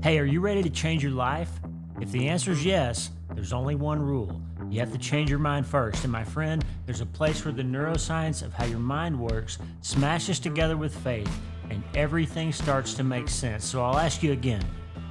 Hey, are you ready to change your life? If the answer is yes, there's only one rule. You have to change your mind first. And my friend, there's a place where the neuroscience of how your mind works smashes together with faith and everything starts to make sense. So I'll ask you again,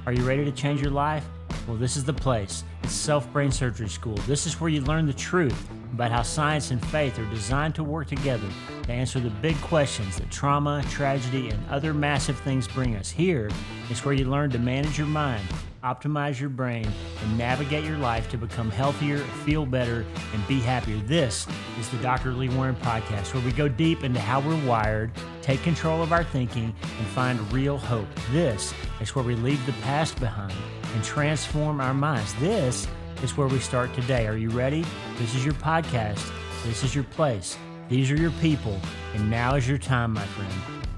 are you ready to change your life? Well, this is the place. It's Self-Brain Surgery School. This is where you learn the truth about how science and faith are designed to work together to answer the big questions that trauma, tragedy, and other massive things bring us. Here is where you learn to manage your mind, optimize your brain, and navigate your life to become healthier, feel better, and be happier. This is the Dr. Lee Warren Podcast, where we go deep into how we're wired, take control of our thinking, and find real hope. This is where we leave the past behind and transform our minds. This is where we start today. Are you ready? This is your podcast. This is your place. These are your people. And now is your time, my friend.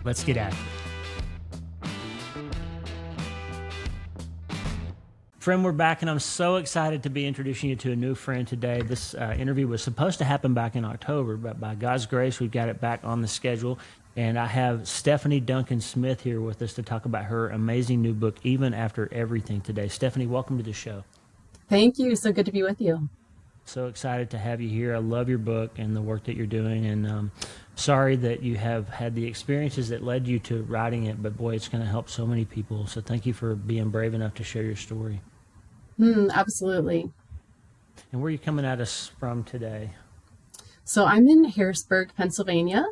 Let's get at it. Friend, we're back, and I'm so excited to be introducing you to a new friend today. This interview was supposed to happen back in October, but by God's grace, we've got it back on the schedule. And I have Stephanie Duncan Smith here with us to talk about her amazing new book, Even After Everything, today. Stephanie, welcome to the show. Thank you. So good to be with you. So excited to have you here. I love your book and the work that you're doing. And sorry that you have had the experiences that led you to writing it, but boy, it's going to help so many people. So thank you for being brave enough to share your story. Absolutely. And where are you coming at us from today? So I'm in Harrisburg, Pennsylvania.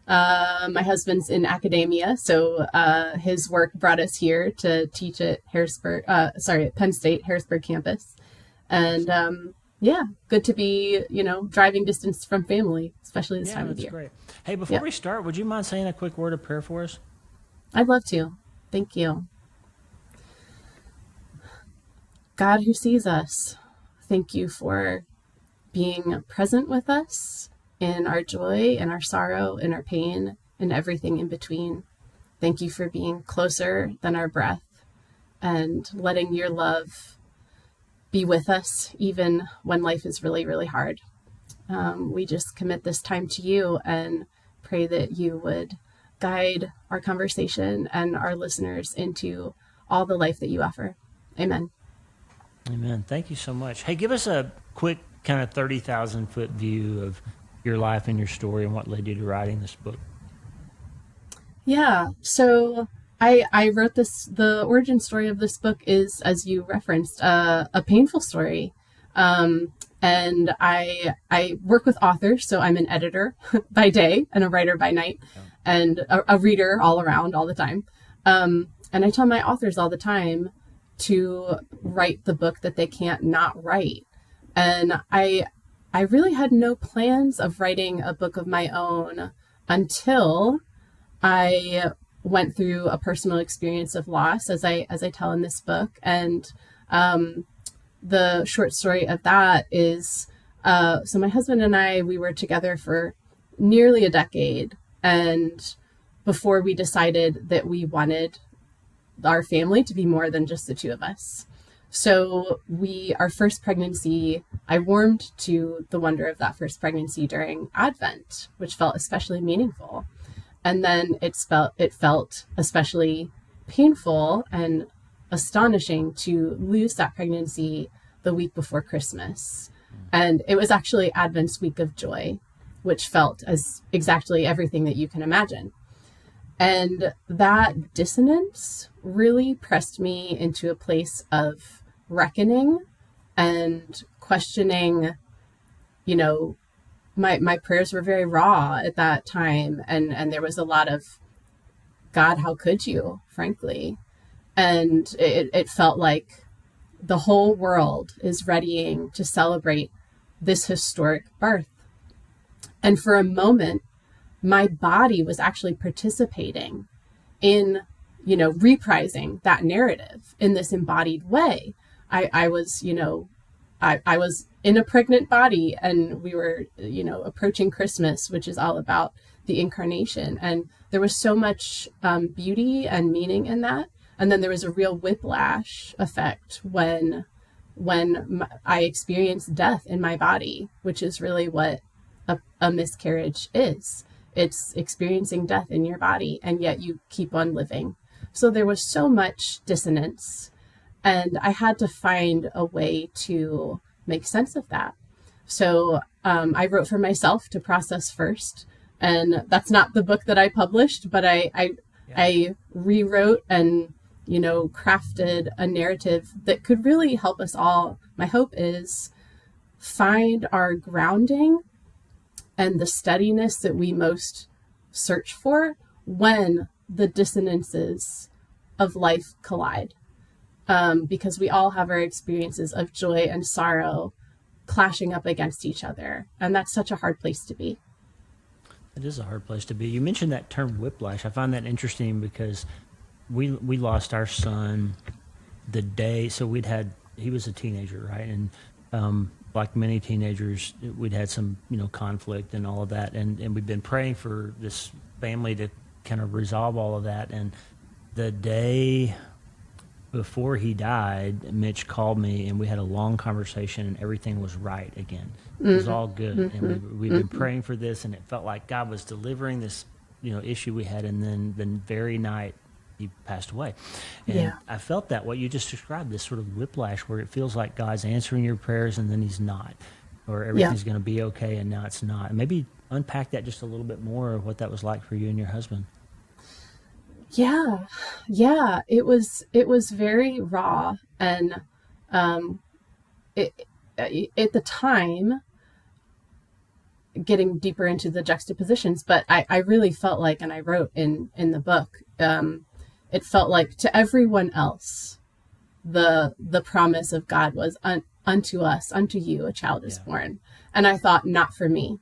My husband's in academia, so his work brought us here to teach at at Penn State Harrisburg campus. And good to be, driving distance from family, especially this time of year. Great. Hey, before we start, would you mind saying a quick word of prayer for us? I'd love to. Thank you. God who sees us, thank you for being present with us in our joy, in our sorrow, in our pain, and everything in between. Thank you for being closer than our breath and letting your love be with us even when life is really, really hard. We just commit this time to you and pray that you would guide our conversation and our listeners into all the life that you offer. Amen. Amen. Thank you so much. Hey, give us a quick kind of 30,000 foot view of your life and your story and what led you to writing this book. Yeah. So I wrote this. The origin story of this book is, as you referenced, a painful story. And I work with authors, so I'm an editor by day and a writer by night, and a reader all around all the time. And I tell my authors all the time to write the book that they can't not write. And I really had no plans of writing a book of my own until I went through a personal experience of loss, as I tell in this book. And the short story of that is, so my husband and I, we were together for nearly a decade. And before we decided that we wanted our family to be more than just the two of us. So our first pregnancy, I warmed to the wonder of that first pregnancy during Advent, which felt especially meaningful. And then it felt especially painful and astonishing to lose that pregnancy the week before Christmas. And it was actually Advent's week of joy, which felt as exactly everything that you can imagine. And that dissonance really pressed me into a place of reckoning and questioning. My prayers were very raw at that time. And there was a lot of, God, how could you, frankly? And it felt like the whole world is readying to celebrate this historic birth. And for a moment, my body was actually participating in, reprising that narrative in this embodied way. I was in a pregnant body, and we were, approaching Christmas, which is all about the incarnation. And there was so much beauty and meaning in that. And then there was a real whiplash effect when I experienced death in my body, which is really what a miscarriage is. It's experiencing death in your body, and yet you keep on living. So there was so much dissonance, and I had to find a way to make sense of that. So I wrote for myself to process first, and that's not the book that I published, but I rewrote and, crafted a narrative that could really help us all. My hope is find our grounding and the steadiness that we most search for when the dissonances of life collide. Because we all have our experiences of joy and sorrow clashing up against each other. And that's such a hard place to be. It is a hard place to be. You mentioned that term whiplash. I find that interesting because we lost our son the day, so he was a teenager, right? And like many teenagers, we'd had some, conflict and all of that. And we've been praying for this family to kind of resolve all of that. And the day before he died, Mitch called me and we had a long conversation and everything was right again. It was all good. And we've been praying for this, and it felt like God was delivering this, issue we had. And then the very night he passed away. And I felt that what you just described, this sort of whiplash where it feels like God's answering your prayers and then he's not, or everything's going to be okay and now it's not. And maybe unpack that just a little bit more, what that was like for you and your husband. Yeah. It was very raw. And at the time, getting deeper into the juxtapositions, but I really felt like, and I wrote in the book, it felt like to everyone else, the promise of God was unto us, unto you, a child is born. And I thought, not for me.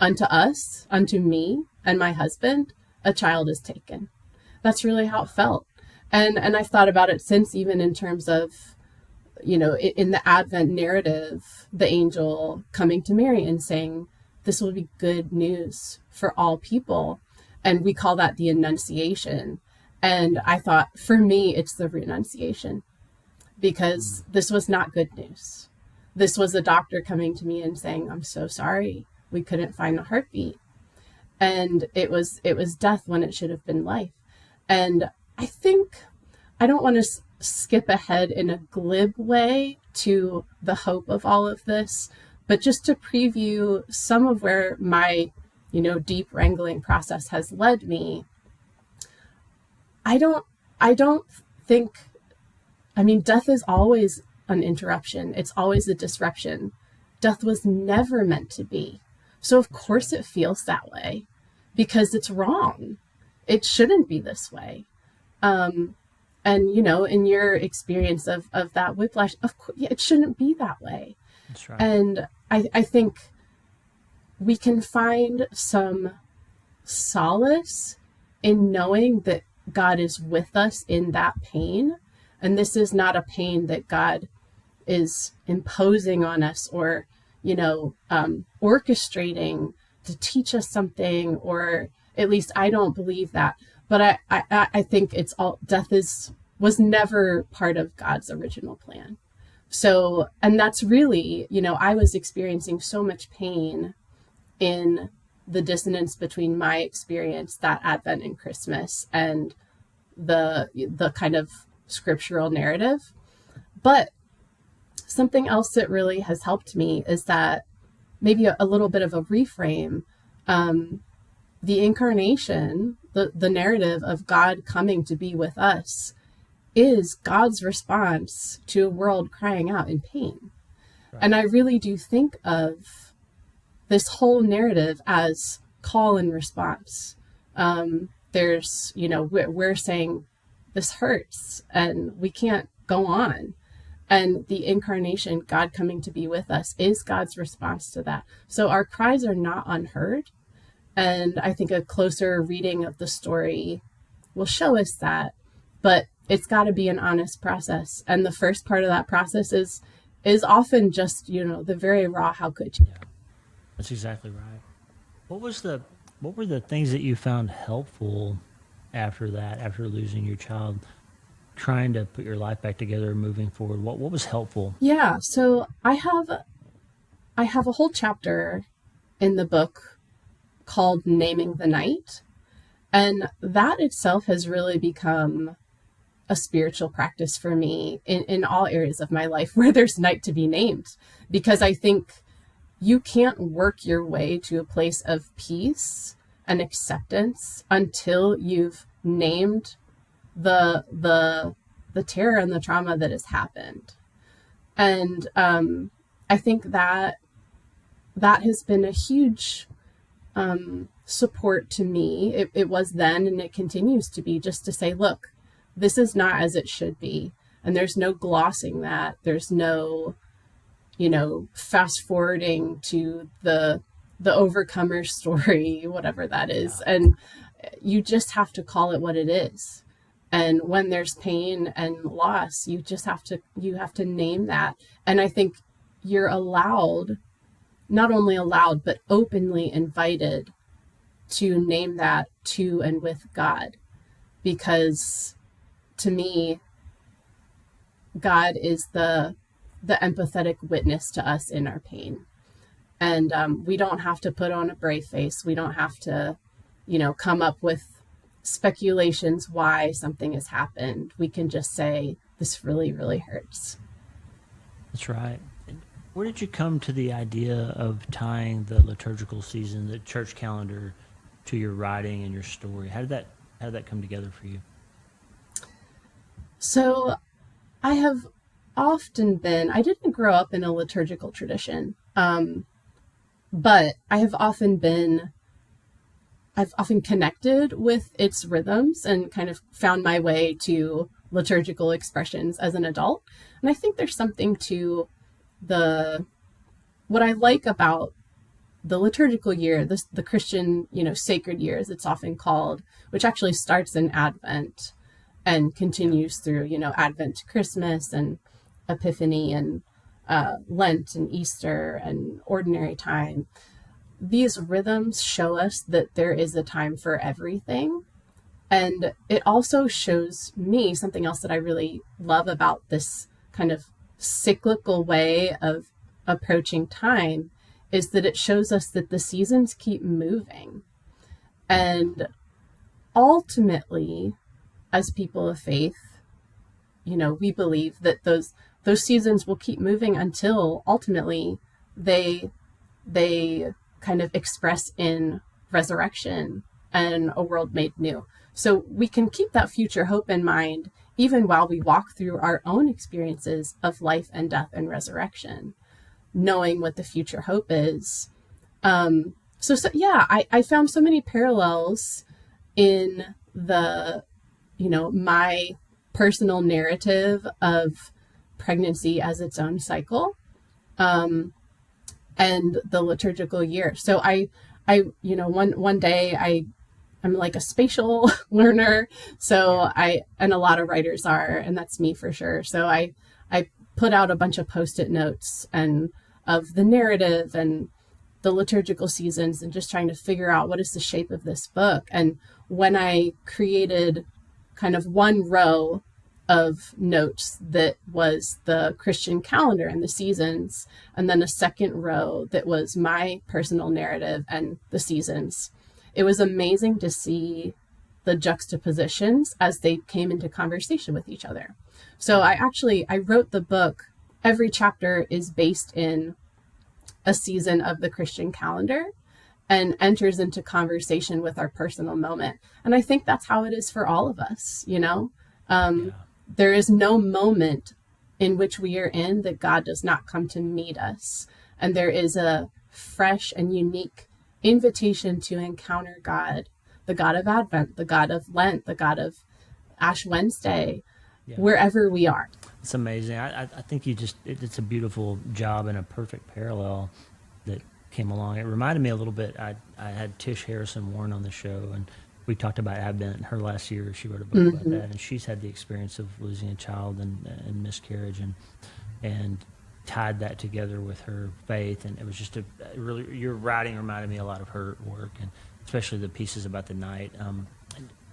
Unto us, unto me and my husband, a child is taken. That's really how it felt. And I've thought about it since, even in terms of, in the Advent narrative, the angel coming to Mary and saying, this will be good news for all people. And we call that the Annunciation. And I thought, for me, it's the Renunciation, because this was not good news. This was a doctor coming to me and saying, I'm so sorry, we couldn't find the heartbeat. And it was death when it should have been life. And I think I don't want to skip ahead in a glib way to the hope of all of this, but just to preview some of where my, deep wrangling process has led me. I don't think, death is always an interruption. It's always a disruption. Death was never meant to be. So of course it feels that way because it's wrong. It shouldn't be this way. And, in your experience of that whiplash, of course, it shouldn't be that way. That's right. And I think we can find some solace in knowing that God is with us in that pain. And this is not a pain that God is imposing on us or, orchestrating to teach us something, or at least I don't believe that. But I think death was never part of God's original plan. So, and that's really, I was experiencing so much pain in the dissonance between my experience that Advent and Christmas and the kind of scriptural narrative. But something else that really has helped me is that maybe a little bit of a reframe. The incarnation, the narrative of God coming to be with us, is God's response to a world crying out in pain. Right. And I really do think of this whole narrative as call and response. There's, we're saying this hurts and we can't go on. And the incarnation, God coming to be with us, is God's response to that. So our cries are not unheard. And I think a closer reading of the story will show us that. But it's got to be an honest process. And the first part of that process is often just, the very raw, how could you? Yeah, that's exactly right. What were the things that you found helpful after that, after losing your child, trying to put your life back together, moving forward? What was helpful? Yeah, so I have a whole chapter in the book called Naming the Night. And that itself has really become a spiritual practice for me in all areas of my life where there's night to be named, because I think you can't work your way to a place of peace and acceptance until you've named the terror and the trauma that has happened. And I think that has been a huge support to me. It was then, and it continues to be, just to say, look, this is not as it should be. And there's no glossing that. There's no, fast forwarding to the overcomer story, whatever that is. Yeah. And you just have to call it what it is. And when there's pain and loss, you have to name that. And I think you're not only allowed, but openly invited to name that to and with God. Because to me, God is the empathetic witness to us in our pain. And we don't have to put on a brave face. We don't have to, come up with speculations why something has happened. We can just say, this really, really hurts. That's right. Where did you come to the idea of tying the liturgical season, the church calendar, to your writing and your story? How did that come together for you? So I have often I didn't grow up in a liturgical tradition, but I've often connected with its rhythms and kind of found my way to liturgical expressions as an adult. And I think there's something to what I like about the liturgical year, the Christian, sacred year, as it's often called, which actually starts in Advent and continues through, Advent to Christmas and Epiphany and Lent and Easter and ordinary time. These rhythms show us that there is a time for everything. And it also shows me something else that I really love about this kind of cyclical way of approaching time, is that it shows us that the seasons keep moving. And ultimately, as people of faith, we believe that those seasons will keep moving until ultimately they kind of express in resurrection and a world made new. So we can keep that future hope in mind even while we walk through our own experiences of life and death and resurrection, knowing what the future hope is. I found so many parallels in my personal narrative of pregnancy as its own cycle, and the liturgical year. So one day I'm like a spatial learner. So and a lot of writers are, and that's me for sure. So I put out a bunch of Post-it notes and of the narrative and the liturgical seasons, and just trying to figure out what is the shape of this book. And when I created kind of one row of notes that was the Christian calendar and the seasons, and then a second row that was my personal narrative and the seasons, it was amazing to see the juxtapositions as they came into conversation with each other. So I wrote the book. Every chapter is based in a season of the Christian calendar and enters into conversation with our personal moment. And I think that's how it is for all of us, There is no moment in which we are in that God does not come to meet us. And there is a fresh and unique invitation to encounter God, the God of Advent, the God of Lent, the God of Ash Wednesday, wherever we are. It's amazing. I think it's a beautiful job and a perfect parallel that came along. It reminded me a little bit, I had Tish Harrison Warren on the show, and we talked about Advent. Her last year, she wrote a book about that, and she's had the experience of losing a child and miscarriage, and tied that together with her faith. And it was just your writing reminded me a lot of her work, and especially the pieces about the night.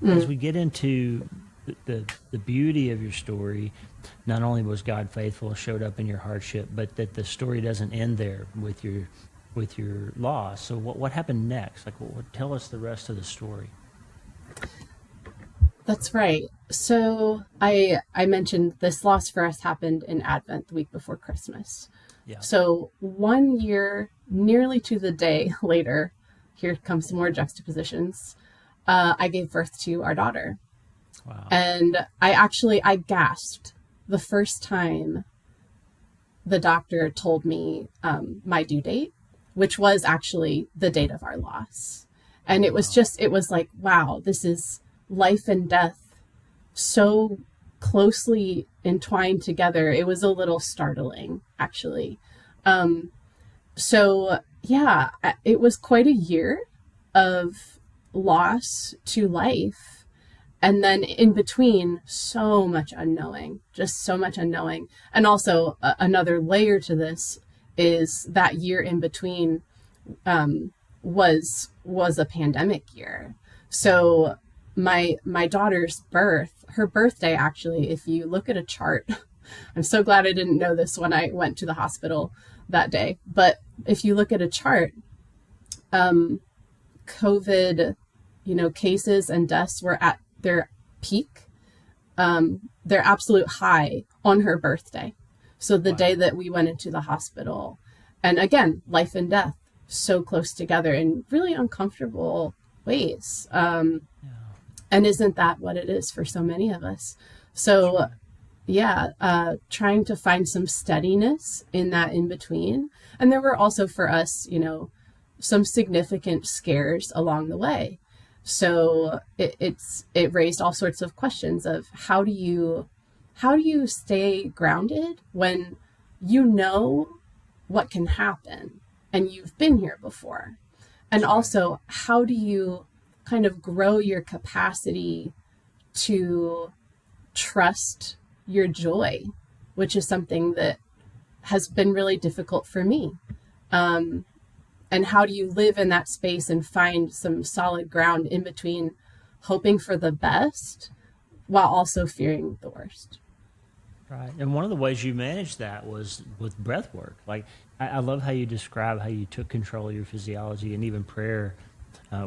As we get into the beauty of your story, not only was God faithful, showed up in your hardship, but that the story doesn't end there with your loss. So what happened next? Tell us the rest of the story. That's right. So I mentioned this loss for us happened in Advent, the week before Christmas. Yeah. So 1 year, nearly to the day later, here comes some more juxtapositions. I gave birth to our daughter. Wow. And I gasped the first time the doctor told me my due date, which was actually the date of our loss. And it was like, wow, this is life and death so closely entwined together. It was a little startling, actually. So yeah, it was quite a year of loss to life. And then in between, so much unknowing, just so much unknowing. And also another layer to this is that year in between was a pandemic year. So my daughter's birth, her birthday, actually, if you look at a chart, I'm so glad I didn't know this when I went to the hospital that day. But if you look at a chart, COVID, cases and deaths were at their peak, their absolute high on her birthday. So the day that we went into the hospital, and again, life and death so close together in really uncomfortable ways. And isn't that what it is for so many of us? So trying to find some steadiness in that in between. And there were also for us, some significant scares along the way. So it raised all sorts of questions of how do you stay grounded when you know what can happen and you've been here before? And also, how do you kind of grow your capacity to trust your joy, which is something that has been really difficult for me. And how do you live in that space and find some solid ground in between hoping for the best while also fearing the worst? Right. And one of the ways you managed that was with breath work. Like, I love how you describe how you took control of your physiology and even prayer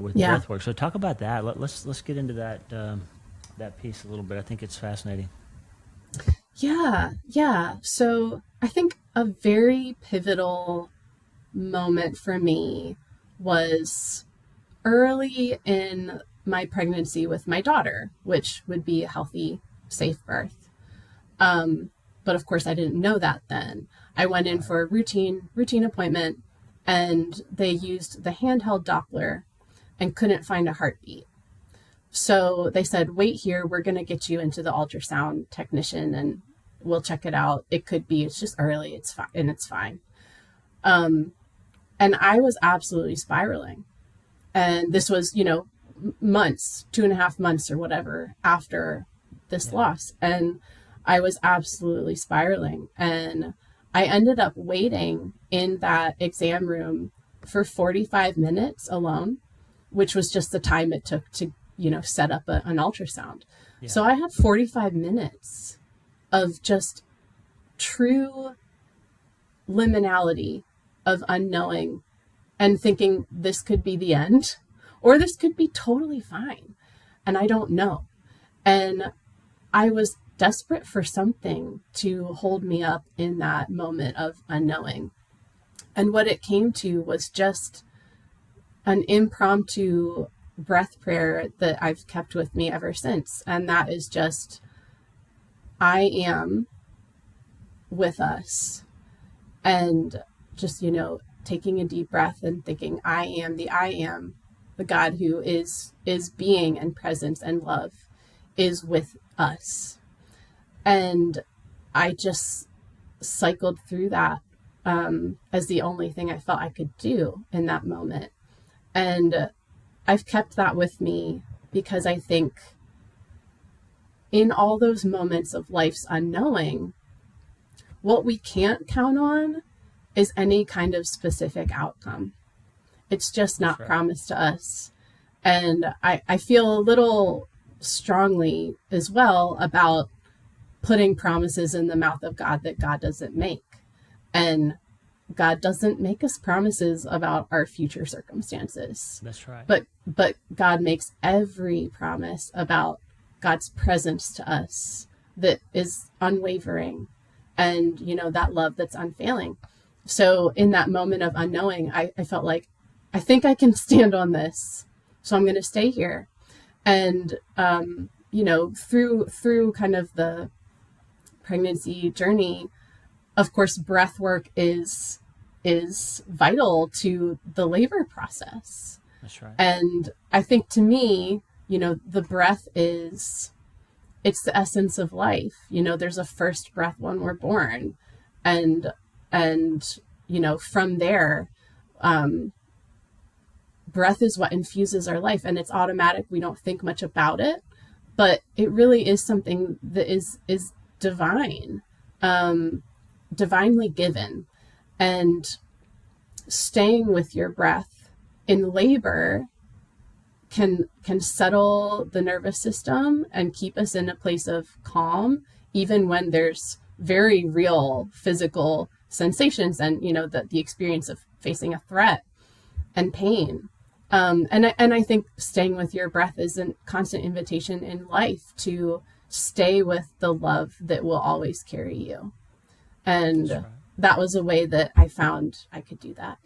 with breath work. So talk about that. Let's get into that piece a little bit. I think it's fascinating. Yeah. So I think a very pivotal moment for me was early in my pregnancy with my daughter, which would be a healthy, safe birth. But of course I didn't know that then. I went in for a routine appointment, and they used the handheld Doppler and couldn't find a heartbeat. So they said, wait here, we're going to get you into the ultrasound technician and we'll check it out. It could be, it's just early, it's fine, and it's fine. And I was absolutely spiraling. And this was, months, 2.5 months or whatever after this loss. And I was absolutely spiraling. And I ended up waiting in that exam room for 45 minutes alone, which was just the time it took to, set up an ultrasound. Yeah. So I had 45 minutes of just true liminality of unknowing and thinking this could be the end or this could be totally fine. And I don't know. And I was desperate for something to hold me up in that moment of unknowing. And what it came to was just an impromptu breath prayer that I've kept with me ever since. And that is just, I am with us. And just, taking a deep breath and thinking, I am, the God who is being and presence and love is with us. And I just cycled through that as the only thing I felt I could do in that moment. And I've kept that with me because I think in all those moments of life's unknowing, what we can't count on is any kind of specific outcome. It's just not promised to us. And I feel a little strongly as well about putting promises in the mouth of God that God doesn't make. And God doesn't make us promises about our future circumstances. That's right. But God makes every promise about God's presence to us that is unwavering, and, that love that's unfailing. So in that moment of unknowing, I felt like, I think I can stand on this, so I'm going to stay here. And, through kind of the pregnancy journey, of course, breath work is vital to the labor process. That's right. And I think, to me, the breath it's the essence of life. There's a first breath when we're born, and from there, breath is what infuses our life, and it's automatic. We don't think much about it, but it really is something that is divine, divinely given. And staying with your breath in labor can settle the nervous system and keep us in a place of calm, even when there's very real physical sensations and, the experience of facing a threat and pain. And I think staying with your breath is a constant invitation in life to stay with the love that will always carry you. And that was a way that I found I could do that.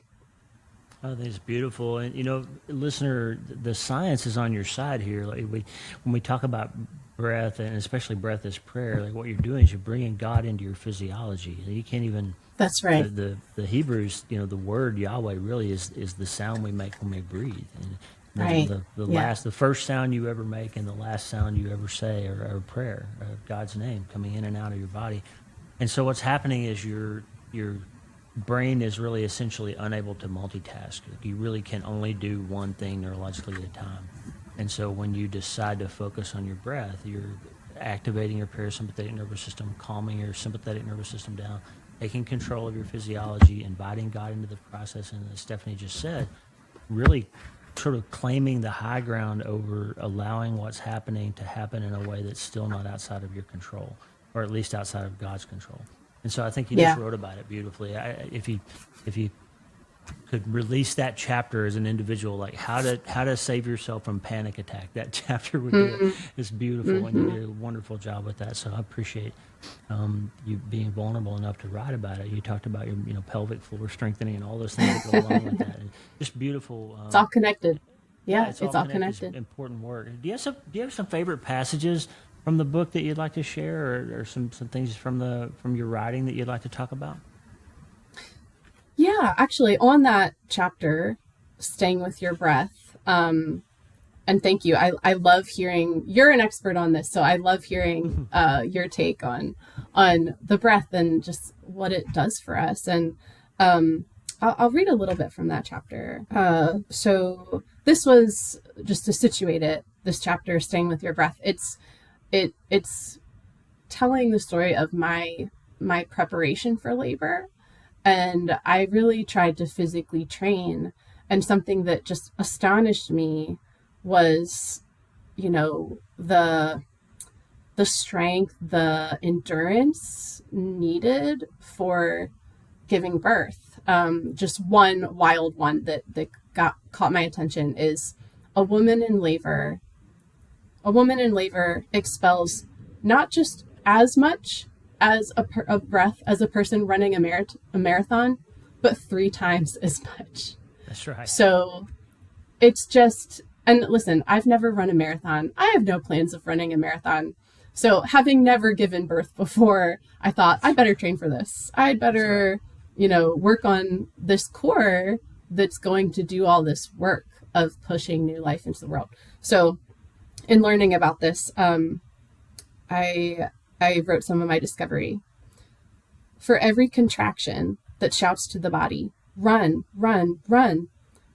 Oh, that's beautiful. And, listener, the science is on your side here. Like when we talk about breath, and especially breath as prayer, like what you're doing is you're bringing God into your physiology. You can't even... That's right. The Hebrews, the word Yahweh really is the sound we make when we breathe. And right. The first sound you ever make and the last sound you ever say are prayer, God's name coming in and out of your body. And so what's happening is your brain is really essentially unable to multitask. You really can only do one thing neurologically at a time. And so when you decide to focus on your breath, you're activating your parasympathetic nervous system, calming your sympathetic nervous system down, taking control of your physiology, inviting God into the process, and as Stephanie just said, really sort of claiming the high ground over allowing what's happening to happen in a way that's still not outside of your control, or at least outside of God's control. And so I think you just wrote about it beautifully. If you could release that chapter as an individual, like how to save yourself from panic attack, that chapter would be it's beautiful, and you did a wonderful job with that. So I appreciate you being vulnerable enough to write about it. You talked about your pelvic floor strengthening and all those things that go along with that. And just beautiful. It's all connected. Yeah, it's all connected. It's important work. Do you have some favorite passages from the book that you'd like to share, or some things from your writing that you'd like to talk about? Yeah, actually, on that chapter, staying with your breath, and thank you. I love hearing, you're an expert on this, so I love hearing your take on the breath and just what it does for us. And I'll read a little bit from that chapter. So this was, just to situate it, this chapter, staying with your breath, it's telling the story of my preparation for labor. And I really tried to physically train. And something that just astonished me was, the strength, the endurance needed for giving birth. Just one wild one that caught my attention is a woman in labor. A woman in labor expels not just as much as a breath as a person running a marathon, but 3 times as much. That's right. So it's just, and listen, I've never run a marathon. I have no plans of running a marathon. So having never given birth before, I thought I better train for this. I'd better, work on this core that's going to do all this work of pushing new life into the world. So in learning about this, I wrote some of my discovery. For every contraction that shouts to the body, run, run, run,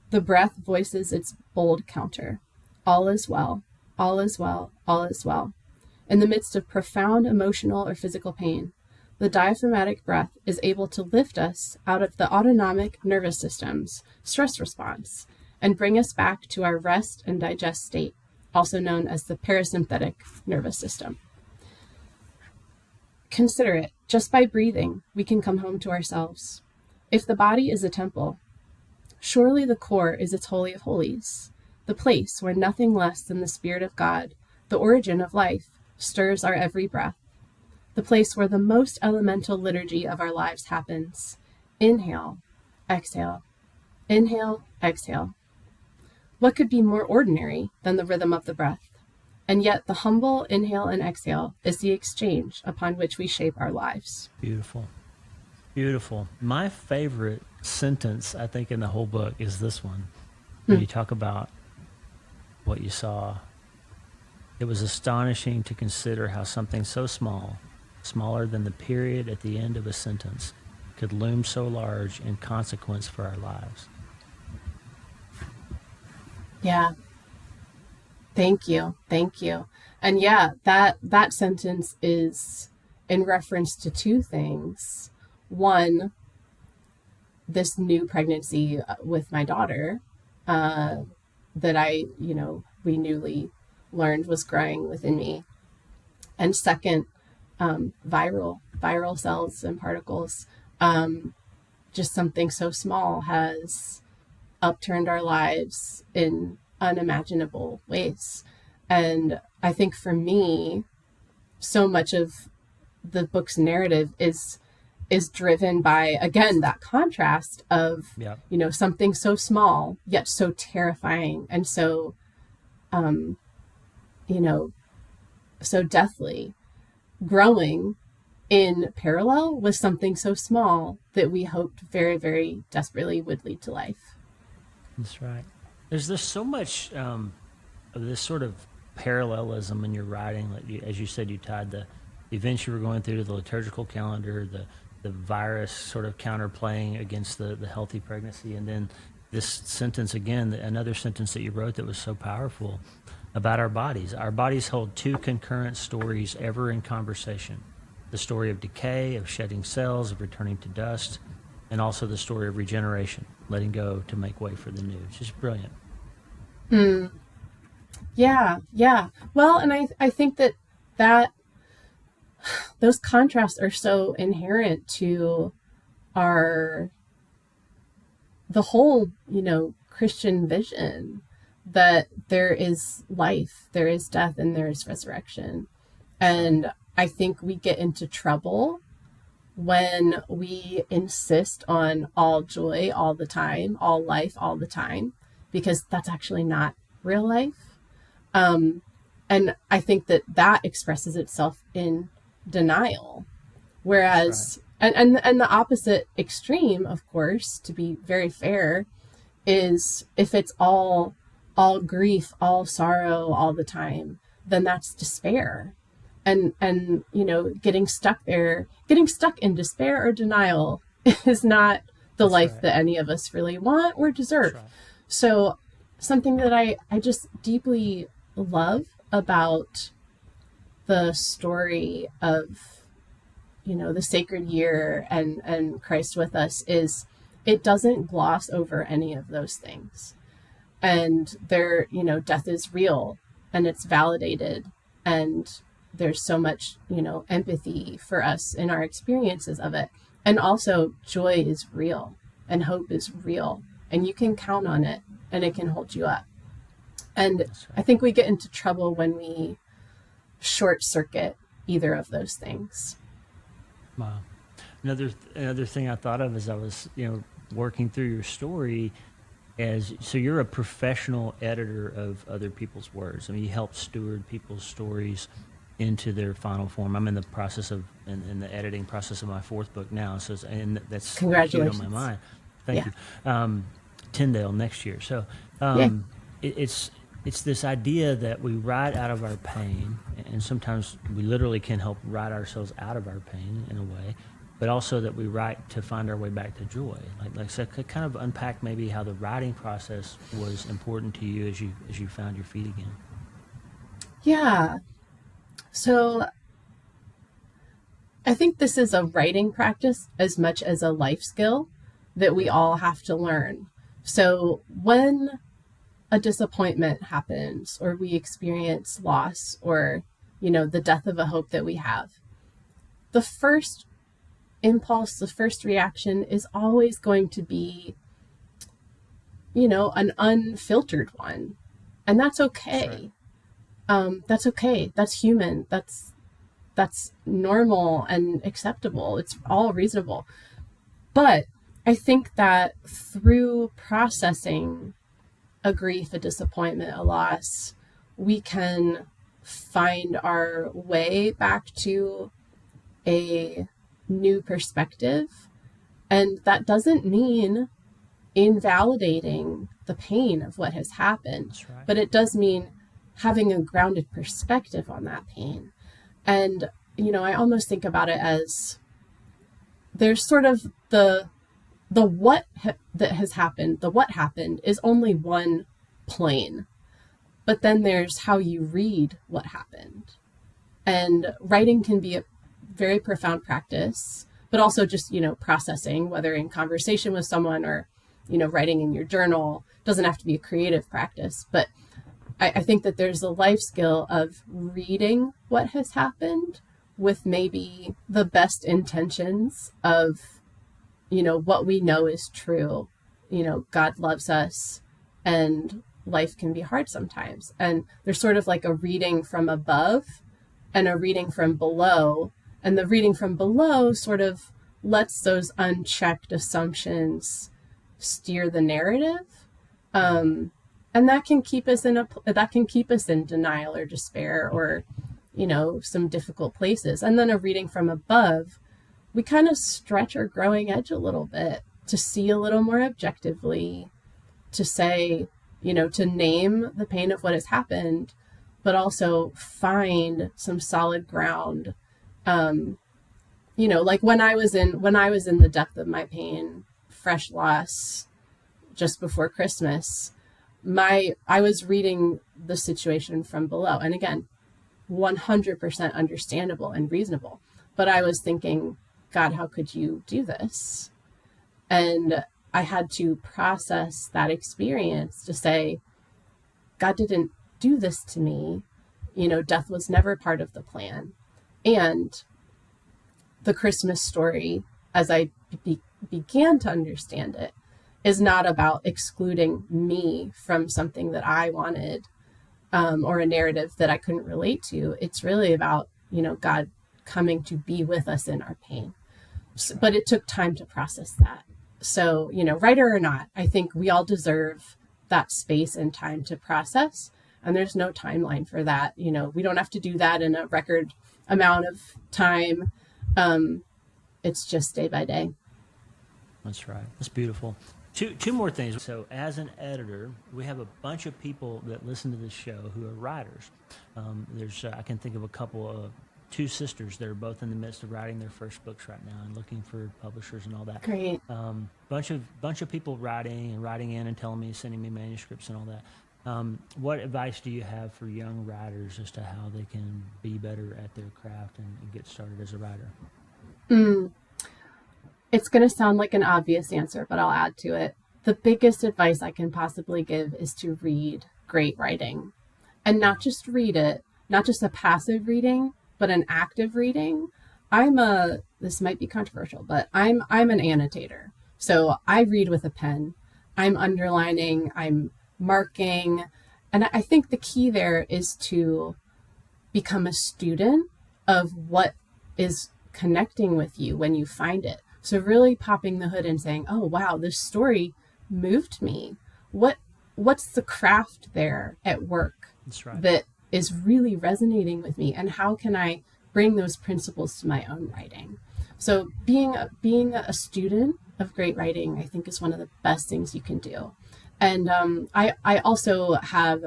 the breath voices its bold counter. All is well, all is well, all is well. In the midst of profound emotional or physical pain, the diaphragmatic breath is able to lift us out of the autonomic nervous system's stress response and bring us back to our rest and digest state, also known as the parasympathetic nervous system. Consider it. Just by breathing, we can come home to ourselves. If the body is a temple, surely the core is its holy of holies, the place where nothing less than the Spirit of God the origin of life, stirs our every breath, the place where the most elemental liturgy of our lives happens. Inhale, exhale, inhale, exhale. What could be more ordinary than the rhythm of the breath? And yet the humble inhale and exhale is the exchange upon which we shape our lives. Beautiful. Beautiful. My favorite sentence, I think, in the whole book is this one. When you talk about what you saw. It was astonishing to consider how something so small, smaller than the period at the end of a sentence, could loom so large in consequence for our lives. Yeah. Thank you. Thank you. And yeah, that sentence is in reference to two things. One, this new pregnancy with my daughter that we newly learned was growing within me. And second, viral cells and particles. Just something so small has upturned our lives in unimaginable ways. And I think for me, so much of the book's narrative is driven by, again, that contrast of, something so small, yet so terrifying and so, so deathly, growing in parallel with something so small that we hoped very, very desperately would lead to life. That's right. There's so much of this sort of parallelism in your writing. Like as you said, you tied the events you were going through to the liturgical calendar, the virus sort of counterplaying against the healthy pregnancy. And then this sentence again, another sentence that you wrote that was so powerful about our bodies. Our bodies hold two concurrent stories ever in conversation. The story of decay, of shedding cells, of returning to dust, and also the story of regeneration, letting go to make way for the new. It's just brilliant. Yeah. Well, and I think that those contrasts are so inherent to the whole, Christian vision, that there is life, there is death, and there is resurrection. And I think we get into trouble when we insist on all joy all the time, all life all the time, because that's actually not real life. And I think that expresses itself in denial. Whereas, right. and the opposite extreme, of course, to be very fair, is if it's all grief, all sorrow all the time, then that's despair. And getting stuck in despair or denial is not the That's life right. that any of us really want or deserve. Right. So something that I just deeply love about the story of, the sacred year and Christ with us is it doesn't gloss over any of those things. And death is real and it's validated, and there's so much, empathy for us in our experiences of it. And also joy is real and hope is real, and you can count on it and it can hold you up. And right. I think we get into trouble when we short circuit either of those things. Wow. Another thing I thought of as I was, working through your story, so you're a professional editor of other people's words. I mean, you help steward people's stories into their final form. I'm in the process of in the editing process of my fourth book now, and that's congratulations on my mind. Thank you. Tyndale next year. So it's this idea that we write out of our pain, and sometimes we literally can help write ourselves out of our pain in a way, but also that we write to find our way back to joy. So kind of unpack maybe how the writing process was important to you as you found your feet again. Yeah. So I think this is a writing practice as much as a life skill that we all have to learn. So when a disappointment happens, or we experience loss, or, the death of a hope that we have, the first impulse, the first reaction is always going to be, an unfiltered one. And that's okay. That's okay. That's human. That's normal and acceptable. It's all reasonable. But I think that through processing a grief, a disappointment, a loss, we can find our way back to a new perspective. And that doesn't mean invalidating the pain of what has happened, That's right. but it does mean having a grounded perspective on that pain. And, I almost think about it as there's sort of the that has happened, the what happened is only one plane, but then there's how you read what happened. And writing can be a very profound practice, but also just, processing, whether in conversation with someone or, writing in your journal. Doesn't have to be a creative practice, but I think that there's a life skill of reading what has happened with maybe the best intentions of, what we know is true. God loves us and life can be hard sometimes. And there's sort of like a reading from above and a reading from below. And the reading from below sort of lets those unchecked assumptions steer the narrative. And that can keep us in denial or despair or, some difficult places. And then a reading from above, we kind of stretch our growing edge a little bit to see a little more objectively, to say, to name the pain of what has happened, but also find some solid ground. Like when I was in the depth of my pain, fresh loss, just before Christmas, I was reading the situation from below. And again, 100% understandable and reasonable. But I was thinking, God, how could you do this? And I had to process that experience to say, God didn't do this to me. Death was never part of the plan. And the Christmas story, as I began to understand it, is not about excluding me from something that I wanted, or a narrative that I couldn't relate to. It's really about, God coming to be with us in our pain. But it took time to process that. So, writer or not, I think we all deserve that space and time to process. And there's no timeline for that. We don't have to do that in a record amount of time. It's just day by day. That's right. That's beautiful. Two more things. So as an editor, we have a bunch of people that listen to this show who are writers. I can think of a couple of two sisters that are both in the midst of writing their first books right now and looking for publishers and all that. Great. Bunch of people writing in and telling me, sending me manuscripts and all that. What advice do you have for young writers as to how they can be better at their craft and get started as a writer? It's going to sound like an obvious answer, but I'll add to it. The biggest advice I can possibly give is to read great writing, and not just read it, not just a passive reading, but an active reading. This might be controversial, but I'm an annotator. So I read with a pen. I'm underlining, I'm marking. And I think the key there is to become a student of what is connecting with you when you find it. So really popping the hood and saying, oh, wow, this story moved me. What's the craft there at work? That's right. That is really resonating with me? And how can I bring those principles to my own writing? So being a student of great writing, I think, is one of the best things you can do. And I also have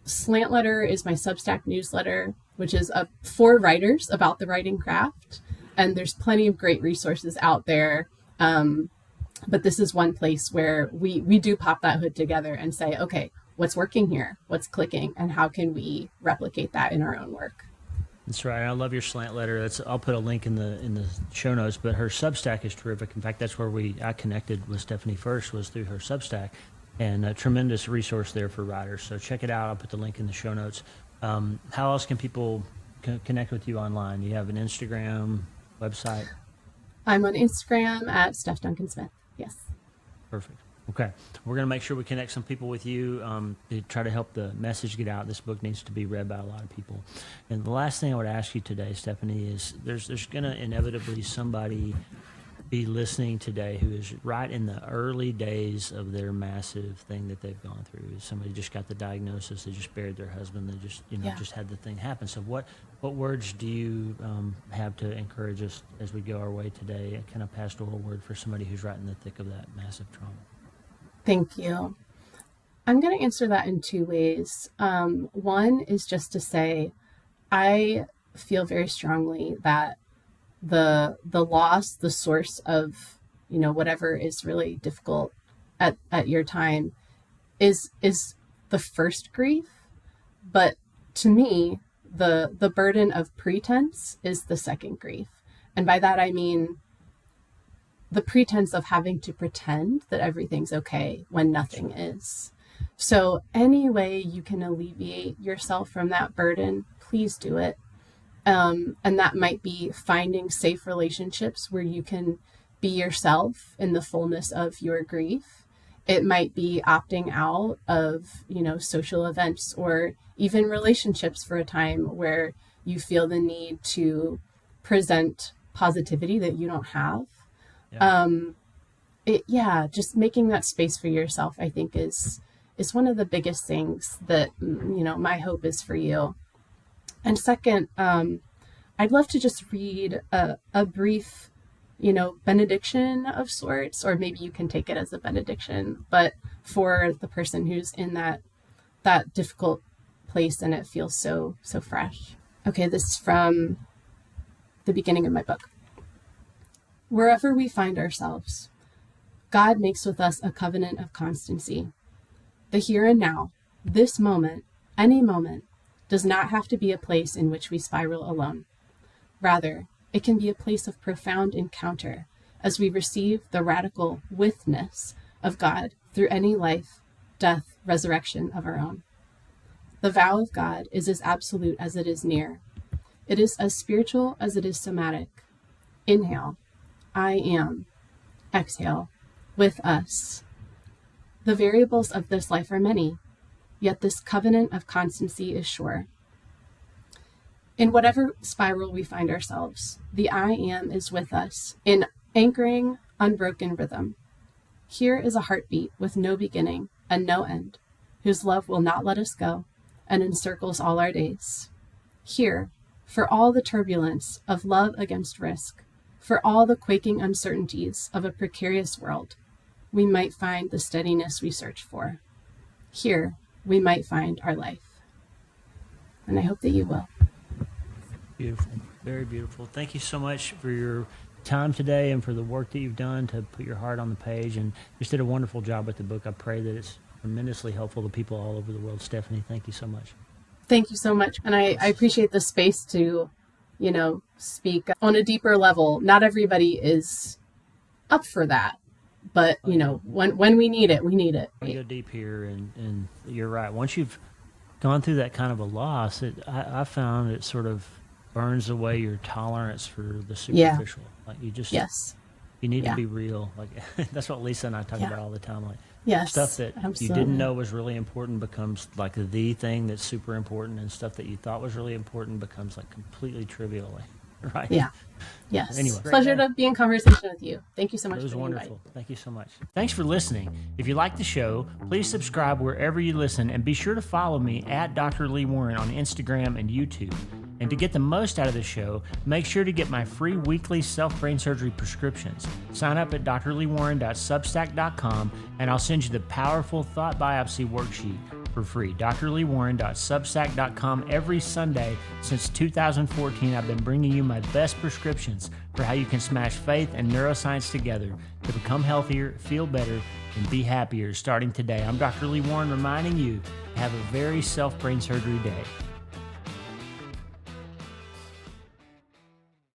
Slant Letter is my Substack newsletter, which is for writers about the writing craft. And there's plenty of great resources out there. But this is one place where we do pop that hood together and say, okay, what's working here? What's clicking? And how can we replicate that in our own work? That's right. I love your Slant Letter. I'll put a link in the show notes, but her Substack is terrific. In fact, that's where I connected with Stephanie first, was through her Substack, and a tremendous resource there for writers. So check it out. I'll put the link in the show notes. How else can people connect with you online? Do you have an Instagram, website? I'm on Instagram at Steph Duncan Smith. Yes. Perfect. Okay. We're going to make sure we connect some people with you to try to help the message get out. This book needs to be read by a lot of people. And the last thing I would ask you today, Stephanie, is there's going to inevitably somebody be listening today who is right in the early days of their massive thing that they've gone through. Somebody just got the diagnosis, they just buried their husband, they just just had the thing happen. So what words do you have to encourage us as we go our way today? A kind of pastoral word for somebody who's right in the thick of that massive trauma. Thank you. I'm going to answer that in two ways. One is just to say, I feel very strongly that the loss, the source of, whatever is really difficult at your time is the first grief. But to me, the burden of pretense is the second grief. And by that, I mean the pretense of having to pretend that everything's okay when nothing is. So any way you can alleviate yourself from that burden, please do it. And that might be finding safe relationships where you can be yourself in the fullness of your grief. It might be opting out of, social events or even relationships for a time where you feel the need to present positivity that you don't have. Just making that space for yourself, I think is one of the biggest things that, my hope is for you. And second, I'd love to just read a brief, benediction of sorts, or maybe you can take it as a benediction, but for the person who's in that difficult place and it feels so fresh. Okay, this is from the beginning of my book. Wherever we find ourselves, God makes with us a covenant of constancy. The here and now, this moment, any moment, does not have to be a place in which we spiral alone. Rather, it can be a place of profound encounter as we receive the radical withness of God through any life, death, resurrection of our own. The vow of God is as absolute as it is near. It is as spiritual as it is somatic. Inhale, I am. Exhale, with us. The variables of this life are many, yet this covenant of constancy is sure. In whatever spiral we find ourselves, the I am is with us in anchoring, unbroken rhythm. Here is a heartbeat with no beginning and no end, whose love will not let us go and encircles all our days. Here, for all the turbulence of love against risk, for all the quaking uncertainties of a precarious world, we might find the steadiness we search for. Here, we might find our life. And I hope that you will. Beautiful. Very beautiful. Thank you so much for your time today and for the work that you've done to put your heart on the page, and just did a wonderful job with the book. I pray that it's tremendously helpful to people all over the world. Stephanie, thank you so much. Thank you so much. And I appreciate the space to, speak on a deeper level. Not everybody is up for that, but, when we need it, we need it. We go deep here, and you're right. Once you've gone through that kind of a loss, I found it sort of burns away your tolerance for the superficial. Like you just, you need to be real. Like that's what Lisa and I talk about all the time. Like stuff that you didn't know was really important becomes like the thing that's super important, and stuff that you thought was really important becomes like completely trivial. Right? Yeah. Yes. Anyway, pleasure to be in conversation with you. Thank you so much. It was wonderful. Thank you so much. Thanks for listening. If you like the show, please subscribe wherever you listen, and be sure to follow me at Dr. Lee Warren on Instagram and YouTube. And to get the most out of the show, make sure to get my free weekly self-brain surgery prescriptions. Sign up at drleewarren.substack.com, and I'll send you the powerful thought biopsy worksheet for free. drleewarren.substack.com. Every Sunday since 2014, I've been bringing you my best prescriptions for how you can smash faith and neuroscience together to become healthier, feel better, and be happier starting today. I'm Dr. Lee Warren reminding you to have a very self-brain surgery day.